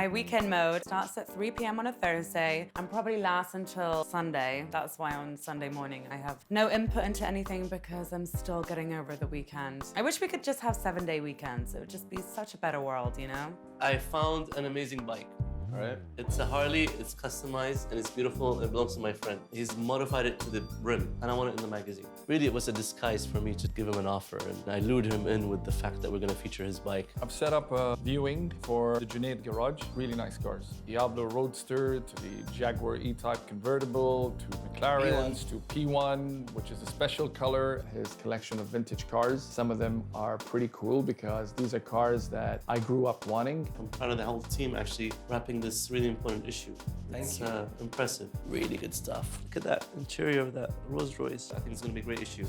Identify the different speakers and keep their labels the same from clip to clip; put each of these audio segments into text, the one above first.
Speaker 1: My weekend mode starts at 3 p.m. on a Thursday and probably lasts until Sunday. That's why on Sunday morning I have no input into anything because I'm still getting over the weekend. I wish we could just have 7-day weekends. It would just be such a better world, you know?
Speaker 2: I found an amazing bike. All right. It's a Harley, it's customized, and it's beautiful. It belongs to my friend. He's modified it to the brim, and I want it in the magazine. Really, it was a disguise for me to give him an offer, and I lured him in with the fact that we're going to feature his bike.
Speaker 3: I've set up a viewing for the Junaid garage. Really nice cars. Diablo Roadster to the Jaguar E-Type convertible to McLarens to P1, which is a special color. His collection of vintage cars. Some of them are pretty cool because these are cars that I grew up wanting.
Speaker 2: I'm proud of the whole team actually wrapping this really important issue. It's impressive. Really good stuff. Look at that interior of that Rolls Royce. I think it's going to be a great issue.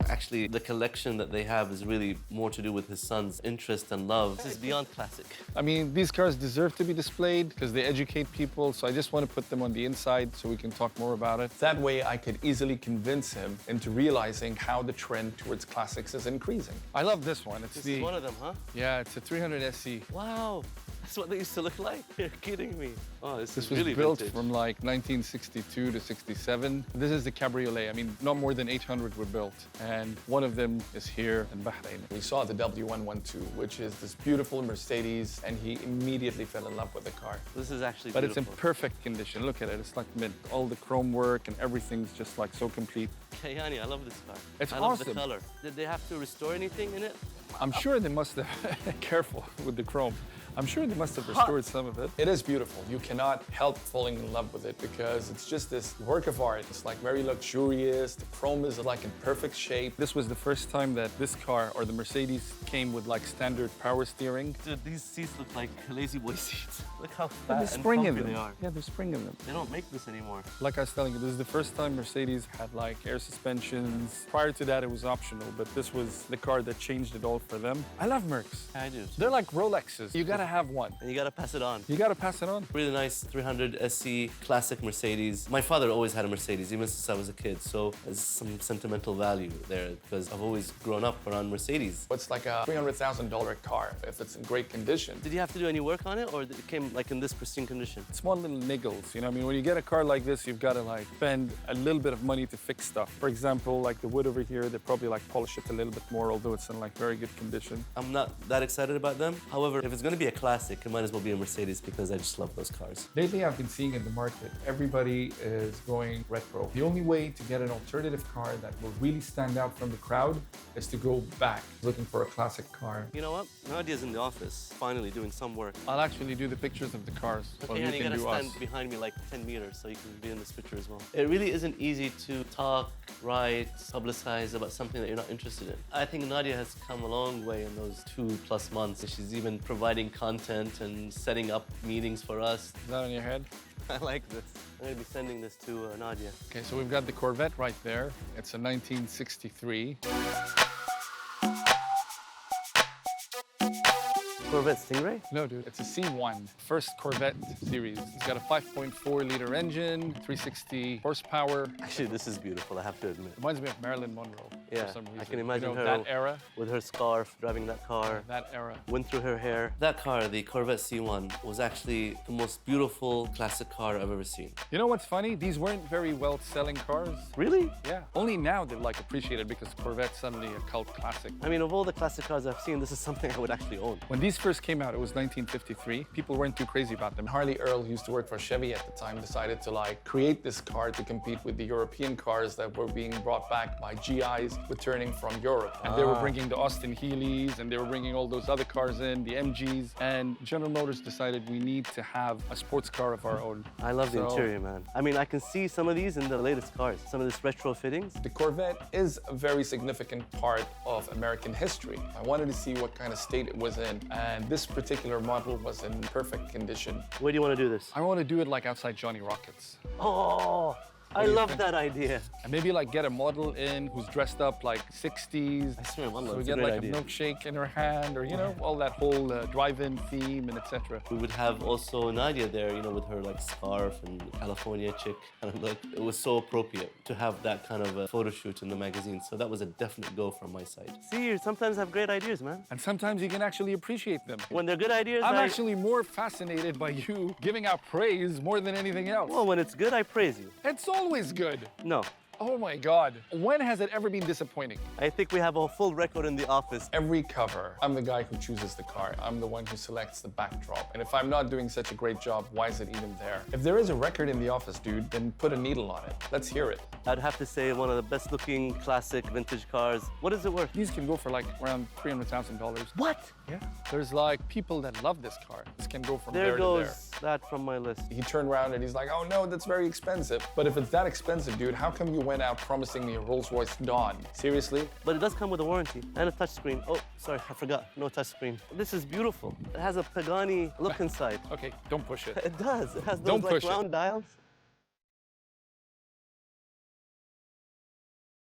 Speaker 2: Actually, the collection that they have is really more to do with his son's interest and love. This is beyond classic.
Speaker 3: I mean, these cars deserve to be displayed because they educate people, so I just want to put them on the inside so we can talk more about it. That way, I could easily convince him into realizing how the trend towards classics is increasing. I love this one.
Speaker 2: This is one of them, huh?
Speaker 3: Yeah, it's a 300 SE.
Speaker 2: Wow. That's what they used to look like? You're kidding me. Oh, this is
Speaker 3: was
Speaker 2: really
Speaker 3: built
Speaker 2: vintage.
Speaker 3: from like 1962 to 67. This is the cabriolet. I mean, not more than 800 were built. And one of them is here in Bahrain. We saw the W112, which is this beautiful Mercedes, and he immediately fell in love with the car.
Speaker 2: This is actually
Speaker 3: But
Speaker 2: beautiful.
Speaker 3: it's in perfect condition. Look at it, it's like mint. All the chrome work and everything's just like so complete.
Speaker 2: Kayani, I love this car.
Speaker 3: It's
Speaker 2: I love
Speaker 3: awesome.
Speaker 2: the color. Did they have to restore anything in it?
Speaker 3: I'm sure they must have, careful with the chrome. I'm sure they must have restored some of it. It is beautiful. You cannot help falling in love with it because it's just this work of art. It's like very luxurious. The chrome is like in perfect shape. This was the first time that this car or the Mercedes came with like standard power steering.
Speaker 2: Dude, these seats look like lazy boy seats. Look how fat
Speaker 3: There's
Speaker 2: and
Speaker 3: spring in
Speaker 2: comfy
Speaker 3: them.
Speaker 2: they are.
Speaker 3: Yeah, there's spring in them.
Speaker 2: They don't make this anymore.
Speaker 3: Like I was telling you, this is the first time Mercedes had like air suspensions. Prior to that, it was optional, but this was the car that changed it all for them. I love Mercs.
Speaker 2: I do.
Speaker 3: They're like Rolexes. You gotta have one.
Speaker 2: And you gotta pass it on.
Speaker 3: You gotta pass it on.
Speaker 2: Really nice 300 SE classic Mercedes. My father always had a Mercedes, even since I was a kid, so there's some sentimental value there because I've always grown up around Mercedes.
Speaker 3: It's like a $300,000 car if it's in great condition.
Speaker 2: Did you have to do any work on it, or did it came like in this pristine condition?
Speaker 3: Small little niggles, you know what I mean? When you get a car like this, you've got to like spend a little bit of money to fix stuff. For example, like the wood over here, they probably like polish it a little bit more, although it's in like very good condition.
Speaker 2: I'm not that excited about them. However, if it's gonna be a classic, it might as well be a Mercedes because I just love those cars.
Speaker 3: Lately, I've been seeing in the market, everybody is going retro. The only way to get an alternative car that will really stand out from the crowd is to go back, looking for a classic car.
Speaker 2: You know what? Nadia's in the office, finally doing some work.
Speaker 3: I'll actually do the pictures of the cars while
Speaker 2: Okay,
Speaker 3: you
Speaker 2: and you
Speaker 3: can
Speaker 2: gotta
Speaker 3: do
Speaker 2: stand
Speaker 3: us.
Speaker 2: behind me like 10 meters so you can be in this picture as well. It really isn't easy to talk, write, publicize about something that you're not interested in. I think Nadia has come a long way in those 2+ months. She's even providing content and setting up meetings for us.
Speaker 3: Is that on your head?
Speaker 2: I like this. I'm gonna be sending this to Nadia.
Speaker 3: Okay, so we've got the Corvette right there. It's a 1963.
Speaker 2: Corvette Stingray?
Speaker 3: No, dude, it's a C1, first Corvette series. It's got a 5.4-liter engine, 360 horsepower.
Speaker 2: Actually, this is beautiful, I have to admit.
Speaker 3: Reminds me of Marilyn Monroe
Speaker 2: Yeah,
Speaker 3: for some reason.
Speaker 2: I can imagine
Speaker 3: you know,
Speaker 2: her
Speaker 3: that era.
Speaker 2: with her scarf, driving that car.
Speaker 3: That era.
Speaker 2: Went through her hair. That car, the Corvette C1, was actually the most beautiful classic car I've ever seen.
Speaker 3: You know what's funny? These weren't very well-selling cars.
Speaker 2: Really?
Speaker 3: Yeah. Only now they're like appreciated because Corvette's suddenly a cult classic.
Speaker 2: I mean, of all the classic cars I've seen, this is something I would actually own.
Speaker 3: When these first came out, it was 1953. People weren't too crazy about them. Harley Earl, who used to work for Chevy at the time, decided to like create this car to compete with the European cars that were being brought back by GIs returning from Europe. And they were bringing the Austin Healys, and they were bringing all those other cars in, the MGs. And General Motors decided we need to have a sports car of our own.
Speaker 2: I love the interior, man. I mean, I can see some of these in the latest cars, some of this retro fittings.
Speaker 3: The Corvette is a very significant part of American history. I wanted to see what kind of state it was in, and this particular model was in perfect condition.
Speaker 2: Where do you want to do this?
Speaker 3: I want to do it like outside Johnny Rockets.
Speaker 2: Oh, I
Speaker 3: do you
Speaker 2: love
Speaker 3: think?
Speaker 2: that idea.
Speaker 3: And maybe like get a model in who's dressed up like 60s.
Speaker 2: I swear, wallah,
Speaker 3: So we
Speaker 2: it's
Speaker 3: get
Speaker 2: a great
Speaker 3: like
Speaker 2: idea.
Speaker 3: a milkshake in her hand, or you know, all that whole drive-in theme and etc.
Speaker 2: We would have also Nadia there, you know, with her like scarf and California chick kind of look. It was so appropriate to have that kind of a photo shoot in the magazine. So that was a definite go from my side. See, you sometimes have great ideas, man.
Speaker 3: And sometimes you can actually appreciate them.
Speaker 2: When they're good ideas,
Speaker 3: I'm actually more fascinated by you giving out praise more than anything else.
Speaker 2: Well, when it's good, I praise you.
Speaker 3: It's always good.
Speaker 2: No.
Speaker 3: Oh my God. When has it ever been disappointing?
Speaker 2: I think we have a full record in the office.
Speaker 3: Every cover, I'm the guy who chooses the car. I'm the one who selects the backdrop. And if I'm not doing such a great job, why is it even there? If there is a record in the office, dude, then put a needle on it. Let's hear it.
Speaker 2: I'd have to say one of the best looking classic vintage cars. What is it worth?
Speaker 3: These can go for like around $300,000.
Speaker 2: What?
Speaker 3: Yeah. There's like people that love this car. This can go from there
Speaker 2: There
Speaker 3: to
Speaker 2: goes that from my list.
Speaker 3: He turned around and he's like, oh no, that's very expensive. But if it's that expensive, dude, how come you went out promising me a Rolls-Royce Dawn? Seriously?
Speaker 2: But it does come with a warranty and a touchscreen. Oh, sorry, I forgot. No touchscreen. This is beautiful. It has a Pagani look inside.
Speaker 3: Okay, don't push it.
Speaker 2: It does. It has those
Speaker 3: Don't
Speaker 2: like
Speaker 3: push it.
Speaker 2: round dials.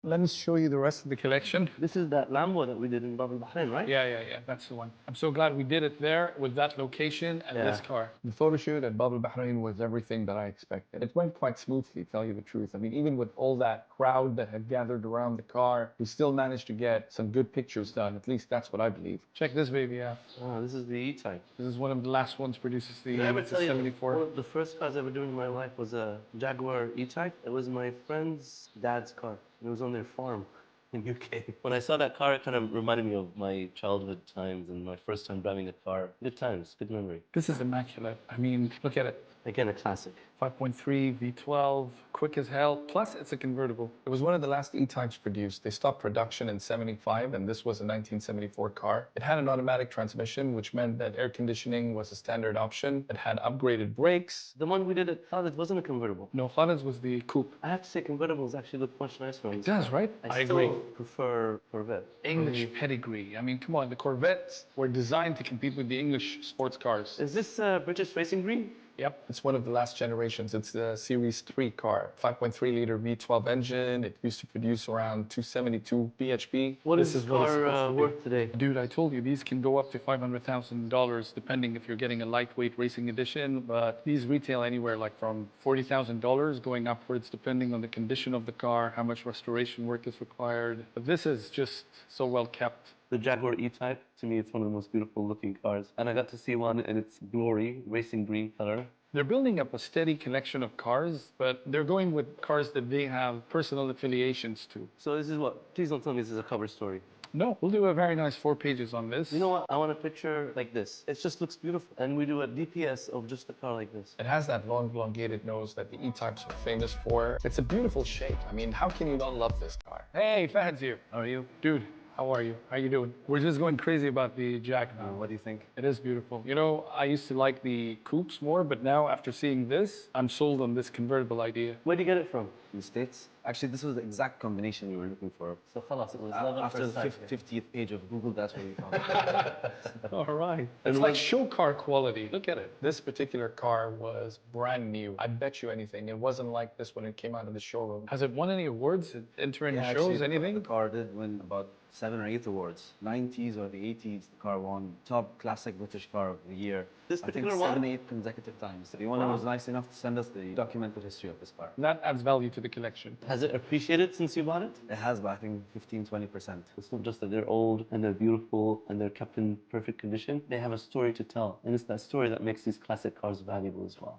Speaker 3: Let me show you the rest of the collection.
Speaker 2: This is that Lambo that we did in Bab al-Bahrain, right?
Speaker 3: Yeah, that's the one. I'm so glad we did it there with that location and this car. The photo shoot at Bab al-Bahrain was everything that I expected. It went quite smoothly, to tell you the truth. I mean, even with all that crowd that had gathered around the car, we still managed to get some good pictures done. At least that's what I believe. Check this baby out.
Speaker 2: Oh, this is the E-Type.
Speaker 3: This is one of the last ones produced. The
Speaker 2: Did I ever tell you,
Speaker 3: 74.
Speaker 2: one of the first cars I ever doing in my life was a Jaguar E-Type. It was my friend's dad's car. It was on their farm in UK. When I saw that car, it kind of reminded me of my childhood times and my first time driving a car. Good times, good memory.
Speaker 3: This is immaculate. I mean, look at it.
Speaker 2: Again, a classic.
Speaker 3: 5.3 V12, quick as hell. Plus, it's a convertible. It was one of the last E-Types produced. They stopped production in '75, and this was a 1974 car. It had an automatic transmission, which meant that air conditioning was a standard option. It had upgraded brakes.
Speaker 2: The one we did at Khalid wasn't a convertible.
Speaker 3: No, Khaled's was the coupe.
Speaker 2: I have to say, convertibles actually look much nicer on
Speaker 3: It
Speaker 2: this
Speaker 3: does,
Speaker 2: car.
Speaker 3: right?
Speaker 2: I still prefer Corvette.
Speaker 3: English pedigree. I mean, come on, the Corvettes were designed to compete with the English sports cars.
Speaker 2: Is this British Racing Green?
Speaker 3: Yep, it's one of the last generations. It's the Series 3 car. 5.3 liter V12 engine. It used to produce around 272 bhp.
Speaker 2: What is this car worth today?
Speaker 3: Dude, I told you, these can go up to $500,000 depending if you're getting a lightweight racing edition, but these retail anywhere like from $40,000 going upwards depending on the condition of the car, how much restoration work is required. But this is just so well kept.
Speaker 2: The Jaguar E-Type, to me, it's one of the most beautiful looking cars. And I got to see one in its glory, racing green color.
Speaker 3: They're building up a steady collection of cars, but they're going with cars that they have personal affiliations to.
Speaker 2: So this is what, please don't tell me this is a cover story.
Speaker 3: No, we'll do a very nice 4 pages on this.
Speaker 2: You know what? I want a picture like this. It just looks beautiful. And we do a DPS of just a car like this.
Speaker 3: It has that long, elongated nose that the E-Types are famous for. It's a beautiful shape. I mean, how can you not love this car? Hey, Fahad's here.
Speaker 4: How are you?
Speaker 3: Dude, how are you? How you doing? We're just going crazy about the Jag now.
Speaker 4: What do you think?
Speaker 3: It is beautiful. You know, I used to like the coupes more, but now after seeing this, I'm sold on this convertible idea.
Speaker 2: Where do you get it from?
Speaker 4: In the States? Actually, this was the exact combination we were looking for.
Speaker 2: So khalas, it was love at
Speaker 4: After
Speaker 2: first
Speaker 4: the
Speaker 2: sight.
Speaker 4: 50th page of Google, that's where we found it.
Speaker 3: All right. It's like show car quality. Look at it. This particular car was brand new. I bet you anything. It wasn't like this when it came out of the showroom. Has it won any awards? Enter any
Speaker 4: Actually,
Speaker 3: shows, anything?
Speaker 4: The car did win about 7 or 8 awards. 90s or the 80s, the car won top classic British car of the year.
Speaker 2: This
Speaker 4: I think
Speaker 2: particular
Speaker 4: 7,
Speaker 2: one?
Speaker 4: 8 consecutive times. The owner was nice enough to send us the documented history of this car.
Speaker 3: That adds value to the collection.
Speaker 2: Has it appreciated since you bought it?
Speaker 4: It has, but I think 15-20%.
Speaker 2: It's not just that they're old and they're beautiful and they're kept in perfect condition. They have a story to tell. And it's that story that makes these classic cars valuable as well.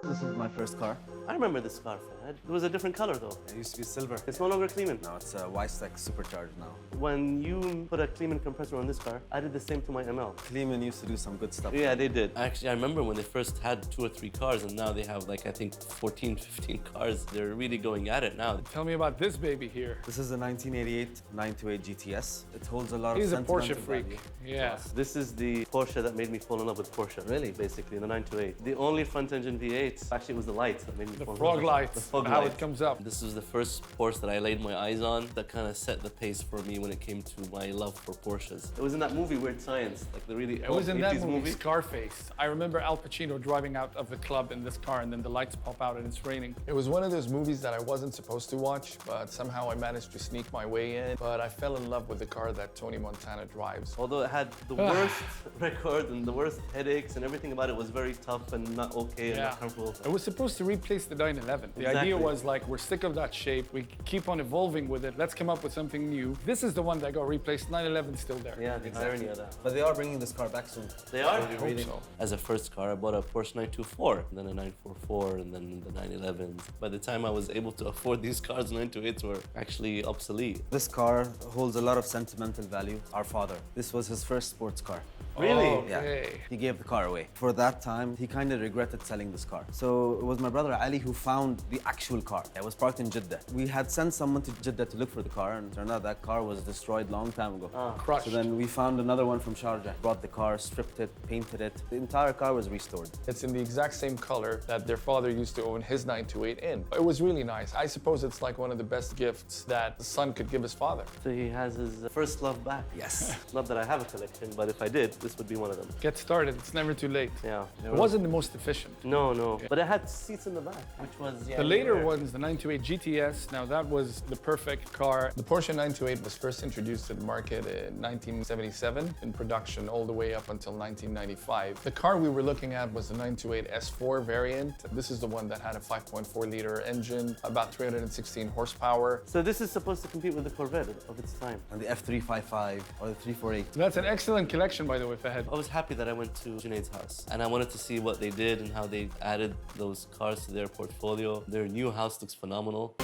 Speaker 4: This is my first car.
Speaker 2: I remember this car, Fahad. It was a different color though.
Speaker 4: It used to be silver.
Speaker 2: It's no longer Kleeman.
Speaker 4: Now it's a Y-Stack supercharged now.
Speaker 2: When you put a Kleeman compressor on this car, I did the same to my ML.
Speaker 4: Kleeman used to do some good stuff.
Speaker 2: Yeah, they did. Actually, I remember when they first had 2 or 3 cars and now they have like, I think 14, 15 cars. They're really going at it now.
Speaker 3: Tell me about this baby here.
Speaker 4: This is the 1988 928 GTS. It holds a lot
Speaker 3: He's
Speaker 4: of
Speaker 3: a Porsche
Speaker 4: sentimental
Speaker 3: freak.
Speaker 4: value.
Speaker 3: Yeah.
Speaker 2: This is the Porsche that made me fall in love with Porsche.
Speaker 4: Really?
Speaker 2: Basically, the 928. The only front engine V8, actually it was the lights that made me
Speaker 3: The frog lights,
Speaker 2: The fog
Speaker 3: how
Speaker 2: lights.
Speaker 3: it comes up.
Speaker 2: This was the first Porsche that I laid my eyes on that kind of set the pace for me when it came to my love for Porsches. It was in that movie Weird Science, like the really
Speaker 3: It was in that
Speaker 2: 80s
Speaker 3: movie, Scarface. I remember Al Pacino driving out of the club in this car and then the lights pop out and it's raining. It was one of those movies that I wasn't supposed to watch, but somehow I managed to sneak my way in. But I fell in love with the car that Tony Montana drives.
Speaker 2: Although it had the worst record and the worst headaches and everything about it was very tough and not okay and not comfortable.
Speaker 3: It was supposed to replace the 911. The
Speaker 2: Exactly.
Speaker 3: idea was like, we're sick of that shape. We keep on evolving with it. Let's come up with something new. This is the one that got replaced. 911's still there.
Speaker 2: Yeah, the irony of that.
Speaker 4: But they are bringing this car back soon.
Speaker 2: They are?
Speaker 3: I hope so.
Speaker 2: As a first car, I bought a Porsche 924, then a 944, and then the 911s. By the time I was able to afford these cars, 928s were actually obsolete.
Speaker 4: This car holds a lot of sentimental value. Our father, this was his first sports car.
Speaker 2: Really?
Speaker 3: Okay.
Speaker 4: He gave the car away. For that time, he kind of regretted selling this car. So it was my brother Ali who found the actual car. It was parked in Jeddah. We had sent someone to Jeddah to look for the car, and it turned out that car was destroyed long time ago.
Speaker 3: Crushed.
Speaker 4: So then we found another one from Sharjah, brought the car, stripped it, painted it. The entire car was restored.
Speaker 3: It's in the exact same color that their father used to own his 928 in. It was really nice. I suppose it's like one of the best gifts that the son could give his father.
Speaker 2: So he has his first love back.
Speaker 4: Yes.
Speaker 2: Not that I have a collection, but if I did, this would be one of them.
Speaker 3: Get started. It's never too late.
Speaker 2: Yeah.
Speaker 3: It wasn't the most efficient.
Speaker 2: No. But it had seats in the back, which was
Speaker 3: The later ones, the 928 GTS, now that was the perfect car. The Porsche 928 was first introduced to the market in 1977 in production all the way up until 1995. The car we were looking at was the 928 S4 variant. This is the one that had a 5.4 liter engine, about 316 horsepower.
Speaker 2: So this is supposed to compete with the Corvette of its time.
Speaker 4: And the F355 or the 348.
Speaker 3: That's an excellent collection, by the way, Fahad.
Speaker 2: I was happy that I went to Junaid's house and I wanted to see what they did and how they added those cars to their portfolio. Their new house looks phenomenal.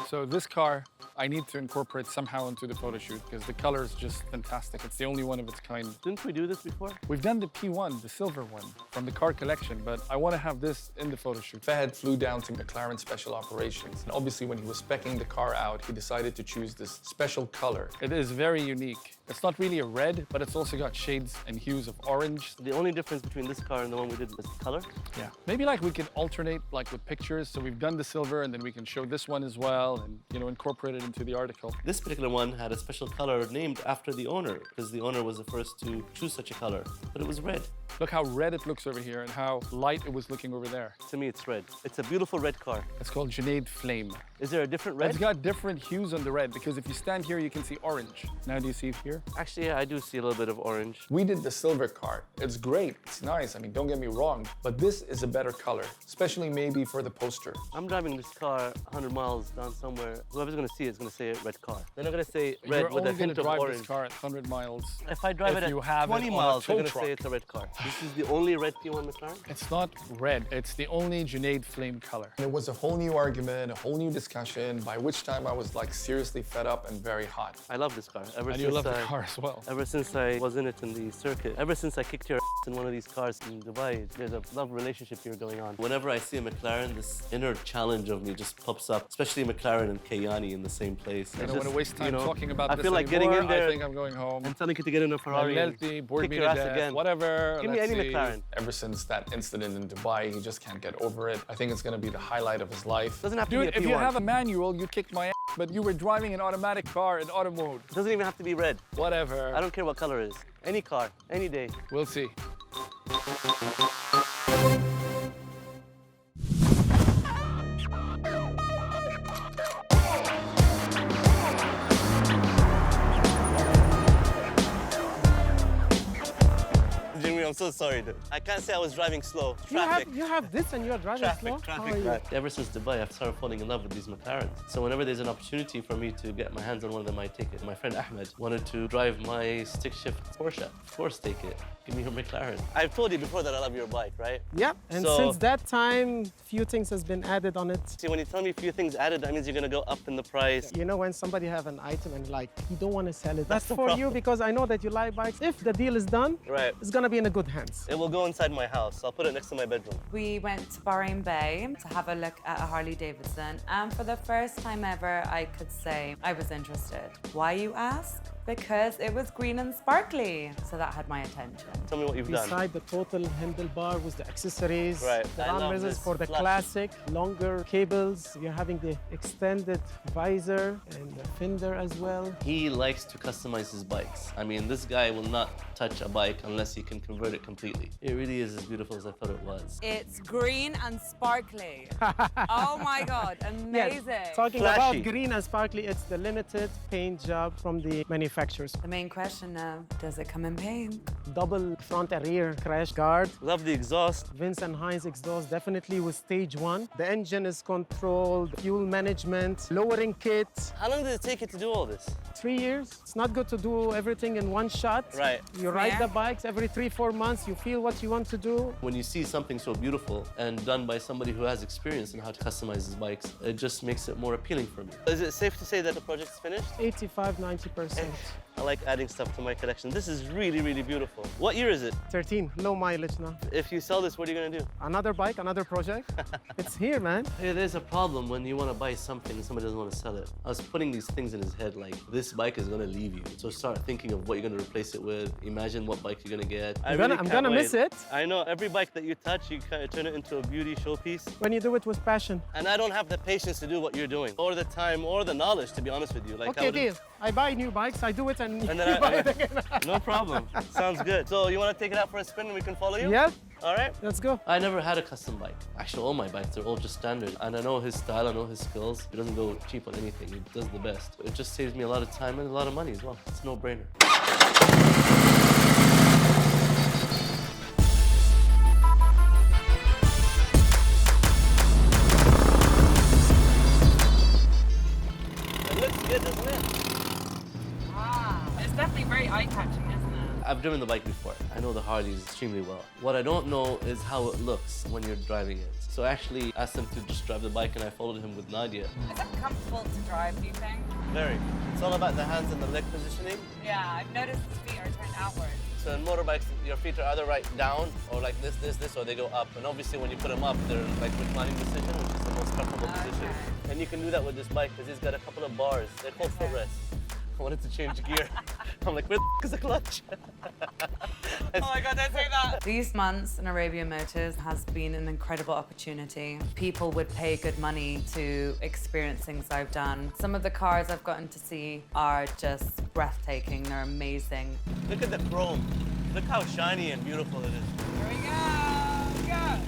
Speaker 3: So this car, I need to incorporate somehow into the photo shoot because the color is just fantastic. It's the only one of its kind.
Speaker 2: Didn't we do this before?
Speaker 3: We've done the P1, the silver one, from the car collection, but I want to have this in the photo shoot. Fahad flew down to McLaren Special Operations. And obviously, when he was speccing the car out, he decided to choose this special color. It is very unique. It's not really a red, but it's also got shades and hues of orange.
Speaker 2: The only difference between this car and the one we did was the color.
Speaker 3: Yeah. Maybe like we could alternate like with pictures. So we've done the silver and then we can show this one as well and, you know, incorporate it into the article.
Speaker 2: This particular one had a special color named after the owner because the owner was the first to choose such a color, but it was red.
Speaker 3: Look how red it looks over here and how light it was looking over there.
Speaker 2: To me, it's red. It's a beautiful red car.
Speaker 3: It's called Junaid Flame.
Speaker 2: Is there a different red?
Speaker 3: It's got different hues on the red because if you stand here, you can see orange. Now do you see it here?
Speaker 2: Actually, yeah, I do see a little bit of orange.
Speaker 3: We did the silver car. It's great, it's nice. I mean, don't get me wrong, but this is a better color, especially maybe for the poster.
Speaker 2: I'm driving this car 100 miles down somewhere. Whoever's gonna see it is gonna say red car. They're not gonna say red
Speaker 3: You're
Speaker 2: with a
Speaker 3: only going
Speaker 2: hint
Speaker 3: to
Speaker 2: of
Speaker 3: drive
Speaker 2: orange.
Speaker 3: this car at 100 miles.
Speaker 2: If I drive
Speaker 3: if
Speaker 2: it
Speaker 3: you
Speaker 2: at
Speaker 3: have
Speaker 2: 20
Speaker 3: it on a
Speaker 2: miles, they're
Speaker 3: tow
Speaker 2: gonna
Speaker 3: truck.
Speaker 2: say it's a red car. This is the only red P1 McLaren?
Speaker 3: It's not red, it's the only Junaid Flame color. It was a whole new argument, a whole new discussion, by which time I was like seriously fed up and very hot.
Speaker 2: I love this car.
Speaker 3: And you love the car as well.
Speaker 2: Ever since I was in it in the circuit, ever since I kicked your ass in one of these cars in Dubai, there's a love relationship here going on. Whenever I see a McLaren, this inner challenge of me just pops up, especially McLaren and Kayani in the same place.
Speaker 3: I don't want to waste time talking about
Speaker 2: I
Speaker 3: this
Speaker 2: feel like
Speaker 3: anymore.
Speaker 2: getting in there
Speaker 3: I think I'm going home.
Speaker 2: and telling you to get in a Ferrari and
Speaker 3: Malelti, bored
Speaker 2: kick
Speaker 3: me
Speaker 2: your
Speaker 3: to
Speaker 2: ass
Speaker 3: death,
Speaker 2: again.
Speaker 3: whatever.
Speaker 2: Give me
Speaker 3: let's
Speaker 2: any
Speaker 3: see.
Speaker 2: McLaren.
Speaker 3: Ever since that incident in Dubai, he just can't get over it. I think it's going to be the highlight of his life.
Speaker 2: Doesn't have to
Speaker 3: Dude,
Speaker 2: be a
Speaker 3: if
Speaker 2: P1.
Speaker 3: you have a manual, you kicked my ass, but you were driving an automatic car in auto mode.
Speaker 2: It doesn't even have to be red.
Speaker 3: Whatever.
Speaker 2: I don't care what color it is. Any car, any day.
Speaker 3: We'll see.
Speaker 2: Jimmy, I'm so sorry, dude. I can't say I was driving slow. Traffic.
Speaker 5: You have this and you're driving slow? How are you?
Speaker 2: Ever since Dubai, I've started falling in love with these McLarens. So whenever there's an opportunity for me to get my hands on one of them, I take it. My friend Ahmed wanted to drive my stick shift Porsche. Of course, take it. Give me your McLaren. I've told you before that I love your bike, right?
Speaker 5: Yep. And
Speaker 2: So-
Speaker 5: since that time, few things has been added on it.
Speaker 2: See, when you tell me a few things added, that means you're gonna go up in the price.
Speaker 5: You know, when somebody have an item and like, you don't want to sell it.
Speaker 2: That's
Speaker 5: That's
Speaker 2: the
Speaker 5: for you
Speaker 2: problem.
Speaker 5: because I know that you like bikes. If the deal is done,
Speaker 2: Right.
Speaker 5: it's gonna be in a good hands.
Speaker 2: It will go inside my house. I'll put it next to my bedroom.
Speaker 1: We went to Bahrain Bay to have a look at a Harley Davidson, and for the first time ever, I could say I was interested. Why, you ask? Because it was green and sparkly. So that had my attention.
Speaker 2: Tell me what you've done.
Speaker 5: Beside the total handlebar with the accessories,
Speaker 2: Right,
Speaker 5: the
Speaker 2: I love
Speaker 5: arm
Speaker 2: this
Speaker 5: raises for the
Speaker 2: flash.
Speaker 5: classic, longer cables. You're having the extended visor and the fender as well.
Speaker 2: He likes to customize his bikes. I mean, this guy will not touch a bike unless he can convert it completely. It really is as beautiful as I thought it was.
Speaker 1: It's green and sparkly. Oh my God, amazing.
Speaker 5: Yes. Talking
Speaker 2: Flashy.
Speaker 5: about green and sparkly, it's the limited paint job from the manufacturers.
Speaker 1: The main question now, does it come in paint?
Speaker 5: Double front and rear crash guard.
Speaker 2: Love the exhaust.
Speaker 5: Vince and Heinz exhaust definitely with stage 1. The engine is controlled, fuel management, lowering kit.
Speaker 2: How long did it take you to do all this?
Speaker 5: 3 years. It's not good to do everything in one shot.
Speaker 2: Right.
Speaker 5: You ride
Speaker 1: Yeah.
Speaker 5: the bikes every 3-4 months. You feel what you want to do.
Speaker 2: When you see something so beautiful and done by somebody who has experience in how to customize his bikes, it just makes it more appealing for me. Is it safe to say that the project's finished?
Speaker 5: 85-90%.
Speaker 2: I like adding stuff to my collection. This is really, really beautiful. What year is it?
Speaker 5: 13, low mileage now.
Speaker 2: If you sell this, what are you gonna do?
Speaker 5: Another bike, another project. It's here, man.
Speaker 2: Hey, there's a problem when you want to buy something and somebody doesn't want to sell it. I was putting these things in his head like, this bike is gonna leave you. So start thinking of what you're gonna replace it with. Imagine what bike you're gonna get.
Speaker 5: I'm gonna miss it.
Speaker 2: I know, every bike that you touch, you kind of turn it into a beauty showpiece.
Speaker 5: When you do it with passion.
Speaker 2: And I don't have the patience to do what you're doing, or the time, or the knowledge, to be honest with you. Like,
Speaker 5: Okay, deal. I buy new bikes, I do it, and
Speaker 2: And
Speaker 5: you
Speaker 2: then
Speaker 5: buy it again.
Speaker 2: no problem. Sounds good. So you want to take it out for a spin and we can follow you?
Speaker 5: Yep,
Speaker 2: All right.
Speaker 5: let's go.
Speaker 2: I never had a custom bike. Actually, all my bikes, they're all just standard. And I know his style, I know his skills. He doesn't go cheap on anything. He does the best. It just saves me a lot of time and a lot of money as well. It's a no-brainer. It looks good, doesn't it?
Speaker 1: It's definitely very eye-catching, isn't it?
Speaker 2: I've driven the bike before. I know the Harleys extremely well. What I don't know is how it looks when you're driving it. So I actually asked him to just drive the bike and I followed him with Nadia.
Speaker 1: Is it comfortable to drive, do you think?
Speaker 2: Very. It's all about the hands and the leg positioning.
Speaker 1: Yeah, I've noticed his feet are turned outward.
Speaker 2: So in motorbikes, your feet are either right down or like this, or they go up. And obviously when you put them up, they're like reclining position, which is the most comfortable position. And you can do that with this bike because it's got a couple of bars. They're called footrests. I wanted to change gear. I'm like, where the is the clutch?
Speaker 1: Oh my God, don't say that. These months in Arabian Motors has been an incredible opportunity. People would pay good money to experience things I've done. Some of the cars I've gotten to see are just breathtaking. They're amazing.
Speaker 2: Look at the chrome. Look how shiny and beautiful it is.
Speaker 1: Here we go. Go.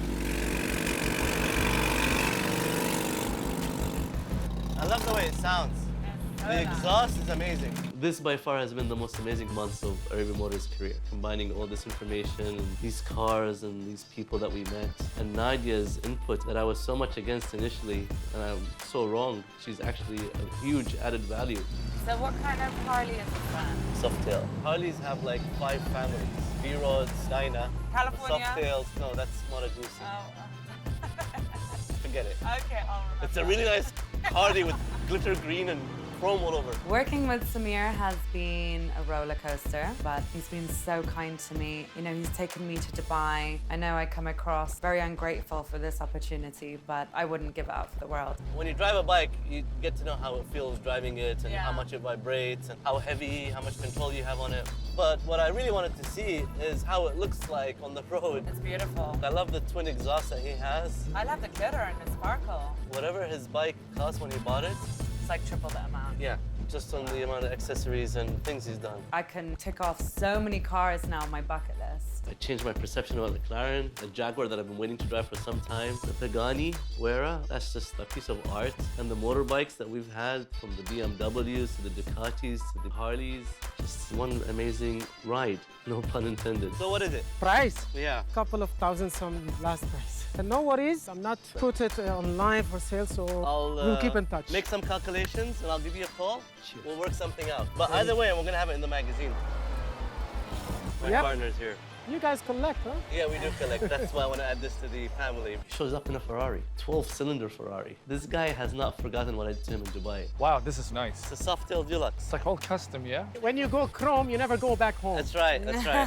Speaker 2: I love the way it sounds. The exhaust is amazing. This by far has been the most amazing months of Arabian Motors' career, combining all this information and these cars and these people that we met. And Nadia's input that I was so much against initially, and I'm so wrong, she's actually a huge added value.
Speaker 1: So what kind of Harley is this then?
Speaker 2: Softail. Harleys have like 5 families. V-Rods, Dyna.
Speaker 1: California?
Speaker 2: Softails, no, that's Mata Guzzi.
Speaker 1: Oh,
Speaker 2: Forget it.
Speaker 1: okay, I'll remember.
Speaker 2: It's a really nice Harley with glitter green and chrome all over.
Speaker 1: Working with Sumir has been a roller coaster, but he's been so kind to me. You know, he's taken me to Dubai. I know I come across very ungrateful for this opportunity, but I wouldn't give it up for the world.
Speaker 2: When you drive a bike, you get to know how it feels driving it and
Speaker 1: Yeah.
Speaker 2: how much it vibrates and how heavy, how much control you have on it. But what I really wanted to see is how it looks like on the road.
Speaker 1: It's beautiful.
Speaker 2: I love the twin exhaust that he has.
Speaker 1: I love the glitter and the sparkle.
Speaker 2: Whatever his bike cost when he bought it,
Speaker 1: It's like triple the amount.
Speaker 2: yeah, just on the amount of accessories and things he's done.
Speaker 1: I can tick off so many cars now on my bucket list.
Speaker 2: I changed my perception about the McLaren, the Jaguar that I've been waiting to drive for some time, the Pagani Huayra, that's just a piece of art. And the motorbikes that we've had, from the BMWs to the Ducatis to the Harleys, just one amazing ride, no pun intended. So what is it?
Speaker 5: Price?
Speaker 2: Yeah.
Speaker 5: Couple of thousand some last price. And no worries, I'm not put it online for sale, so we'll keep in touch.
Speaker 2: Make some calculations and I'll give you a call. We'll work something out. But either way, we're gonna have it in the magazine. My
Speaker 5: Yep.
Speaker 2: partner's here.
Speaker 5: You guys collect, huh?
Speaker 2: Yeah, we do collect. That's why I want to add this to the family. He shows up in a Ferrari, 12-cylinder Ferrari. This guy has not forgotten what I did to him in Dubai.
Speaker 3: Wow, this is nice.
Speaker 2: It's a Softail Deluxe.
Speaker 3: It's like all custom, yeah?
Speaker 5: When you go chrome, you never go back home.
Speaker 2: That's right,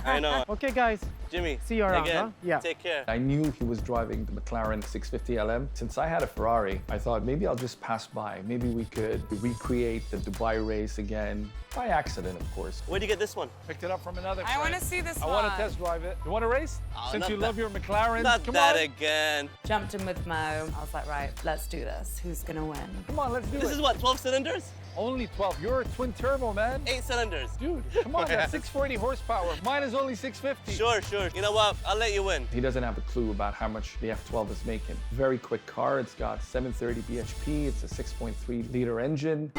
Speaker 2: I know.
Speaker 5: Okay, guys,
Speaker 2: Jimmy.
Speaker 5: See you around,
Speaker 2: again,
Speaker 5: huh? Yeah.
Speaker 2: Take care.
Speaker 3: I knew he was driving the McLaren 650 LM. Since I had a Ferrari, I thought maybe I'll just pass by. Maybe we could recreate the Dubai race again. By accident, of course.
Speaker 2: Where'd you get this one?
Speaker 3: Picked it up from another
Speaker 1: I want to see this
Speaker 3: I
Speaker 1: one.
Speaker 3: want to test drive it. You want to race? Since
Speaker 2: not
Speaker 3: you
Speaker 2: that-
Speaker 3: love your McLaren,
Speaker 2: Not
Speaker 3: come
Speaker 2: that
Speaker 3: on.
Speaker 2: again.
Speaker 1: Jumped in with Mo. I was like, right, let's do this. Who's gonna win?
Speaker 3: Come on, let's do
Speaker 2: This
Speaker 3: it.
Speaker 2: is what, 12 cylinders?
Speaker 3: Only 12. You're a twin turbo, man.
Speaker 2: 8 cylinders.
Speaker 3: Dude, come on, that's 640 horsepower. Mine is only 650.
Speaker 2: Sure. You know what? I'll let you win.
Speaker 3: He doesn't have a clue about how much the F12 is making. Very quick car. It's got 730 bhp. It's a 6.3 liter engine.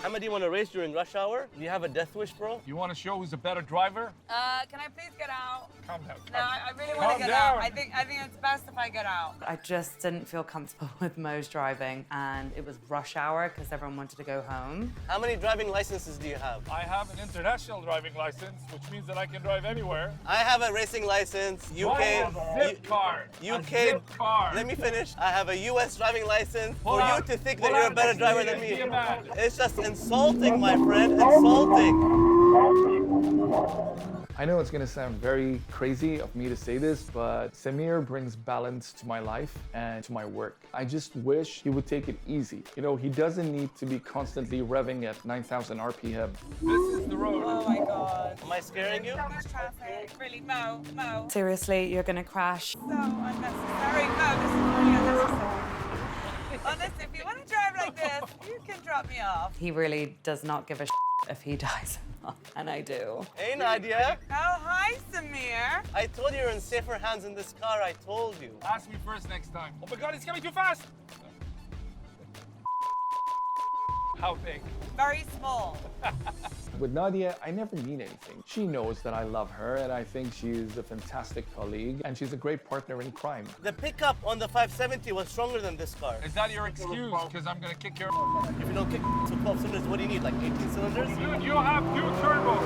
Speaker 2: How many do you want to race during rush hour? Do you have a death wish, bro?
Speaker 3: You want to show who's a better driver?
Speaker 1: Can I please get out?
Speaker 3: Calm down.
Speaker 1: No, I really want
Speaker 3: Calm
Speaker 1: to get
Speaker 3: down.
Speaker 1: out. I think it's best if I get out. I just didn't feel comfortable with Mo's driving, and it was rush hour because everyone wanted to go home.
Speaker 2: How many driving licenses do you have?
Speaker 3: I have an international driving license, which means that I can drive anywhere.
Speaker 2: I have a racing license, UK.
Speaker 3: car.
Speaker 2: UK.
Speaker 3: car.
Speaker 2: Let me finish. I have a US driving license.
Speaker 3: Hold
Speaker 2: For
Speaker 3: on.
Speaker 2: you to think that
Speaker 3: Hold
Speaker 2: you're
Speaker 3: on.
Speaker 2: a better
Speaker 3: Let's
Speaker 2: driver
Speaker 3: be-
Speaker 2: than me.
Speaker 3: be a man.
Speaker 2: It's just insulting, my friend. Insulting.
Speaker 3: I know it's gonna sound very crazy of me to say this, but Samir brings balance to my life and to my work. I just wish he would take it easy. You know, he doesn't need to be constantly revving at 9,000 RPM. This is the road.
Speaker 1: Oh my God.
Speaker 2: Am I scaring you?
Speaker 1: There's traffic. Really, Mo. Seriously, you're gonna crash. So unnecessary. Mo, this is really unnecessary. Honestly, if you want to drive like this, you can drop me off. He really does not give a if he dies or not, and I do.
Speaker 2: Hey, Nadia.
Speaker 1: Oh, hi, Samir.
Speaker 2: I told you you're in safer hands in this car. I told you.
Speaker 3: Ask me first next time. Oh my God, it's coming too fast. How big?
Speaker 1: Very small.
Speaker 3: With Nadia, I never need anything. She knows that I love her, and I think she's a fantastic colleague, and she's a great partner in crime.
Speaker 2: The pickup on the 570 was stronger than this car.
Speaker 3: Is that your excuse? Because I'm gonna kick your...
Speaker 2: If you don't kick to 12 cylinders, what do you need? Like 18 cylinders?
Speaker 3: Dude, you have 2 turbos.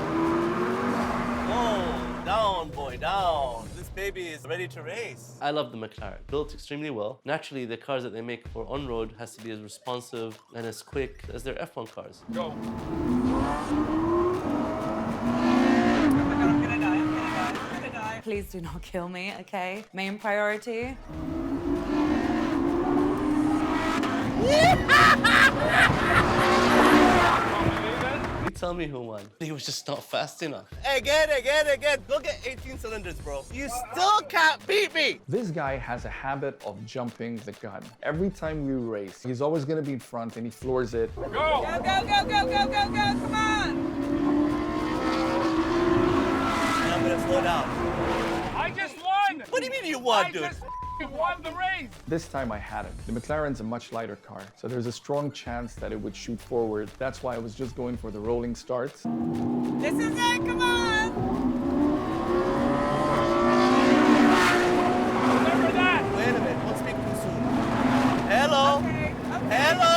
Speaker 2: Oh, down, boy, down. This baby is ready to race. I love the McLaren. Built extremely well. Naturally, the cars that they make for on-road has to be as responsive and as quick as their F1 cars.
Speaker 3: Go.
Speaker 1: I'm gonna die. Please do not kill me, okay? Main priority.
Speaker 2: You tell me who won. He was just not fast enough. Again. Go get 18 cylinders, bro. You still can't beat me.
Speaker 3: This guy has a habit of jumping the gun. Every time we race, he's always gonna be in front and he floors it. Go!
Speaker 1: Go, come on!
Speaker 2: And I'm gonna slow down.
Speaker 3: I just won!
Speaker 2: What do you mean you won, dude?
Speaker 3: won the race! This time I had it. The McLaren's a much lighter car, so there's a strong chance that it would shoot forward. That's why I was just going for the rolling starts.
Speaker 1: This is it, come on!
Speaker 3: Remember that!
Speaker 2: Wait a minute, don't speak too soon. Hello?
Speaker 1: Okay.
Speaker 2: Hello?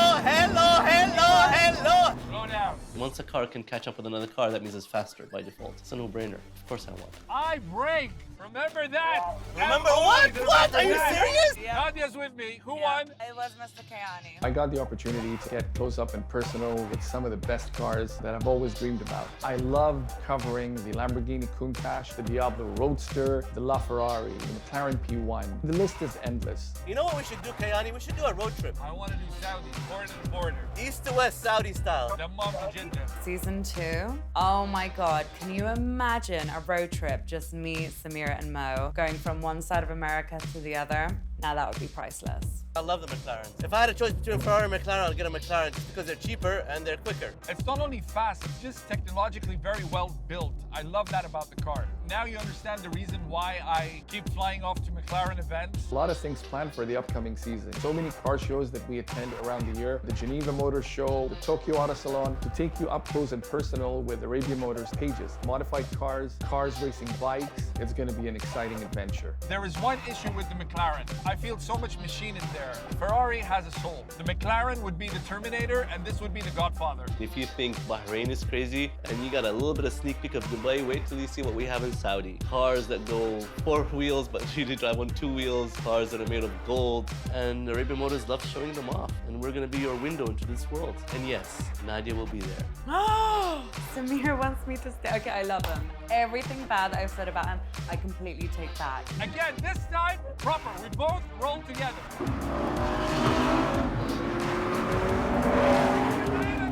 Speaker 3: Slow down.
Speaker 2: Once a car can catch up with another car, that means it's faster by default. It's a no-brainer. Of course I won.
Speaker 3: I break! Remember that!
Speaker 2: Remember what? What? Are you serious?
Speaker 1: Yeah.
Speaker 3: Nadia's with me. Who won?
Speaker 1: It was Mr. Kayani.
Speaker 3: I got the opportunity to get close up and personal with some of the best cars that I've always dreamed about. I loved covering the Lamborghini Countach, the Diablo Roadster, the LaFerrari, the McLaren P1. The list is endless.
Speaker 2: You know what we should do, Kayani? We should do a road trip.
Speaker 3: I want to do Saudi, border to border.
Speaker 2: East to west, Saudi style.
Speaker 3: The Jidda.
Speaker 1: Season 2. Oh my God, can you imagine a road trip, just me, Samir and Mo, going from one side of America to the other? Now that would be priceless.
Speaker 2: I love the McLarens. If I had a choice between a Ferrari and McLaren, I'll get a McLaren just because they're cheaper and they're quicker.
Speaker 3: It's not only fast, it's just technologically very well built. I love that about the car. Now you understand the reason why I keep flying off to McLaren events. A lot of things planned for the upcoming season. So many car shows that we attend around the year. The Geneva Motor Show, the Tokyo Auto Salon, to take you up close and personal with Arabia Motors pages. Modified cars, cars racing bikes. It's going to be an exciting adventure. There is one issue with the McLaren. I feel so much machine in there. Ferrari has a soul. The McLaren would be the Terminator, and this would be the Godfather.
Speaker 2: If you think Bahrain is crazy and you got a little bit of sneak peek of Dubai, wait till you see what we have in Saudi. Cars that go 4 wheels but really drive on 2 wheels, cars that are made of gold, and Arabian Motors loves showing them off. And we're gonna be your window into this world. And yes, Nadia will be there.
Speaker 1: Oh, Samir wants me to stay. Okay, I love him. Everything bad that I've said about him, I completely take back.
Speaker 6: Again, this time, proper. We both roll together.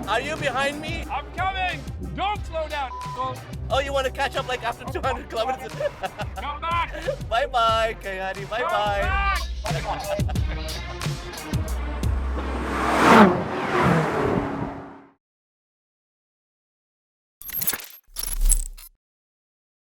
Speaker 2: Are you behind me?
Speaker 6: I'm coming. Don't slow down.
Speaker 2: Oh, you want to catch up like after 200 kilometers?
Speaker 6: Come back.
Speaker 2: Bye-bye, Kayani. Bye-bye.
Speaker 6: Come back.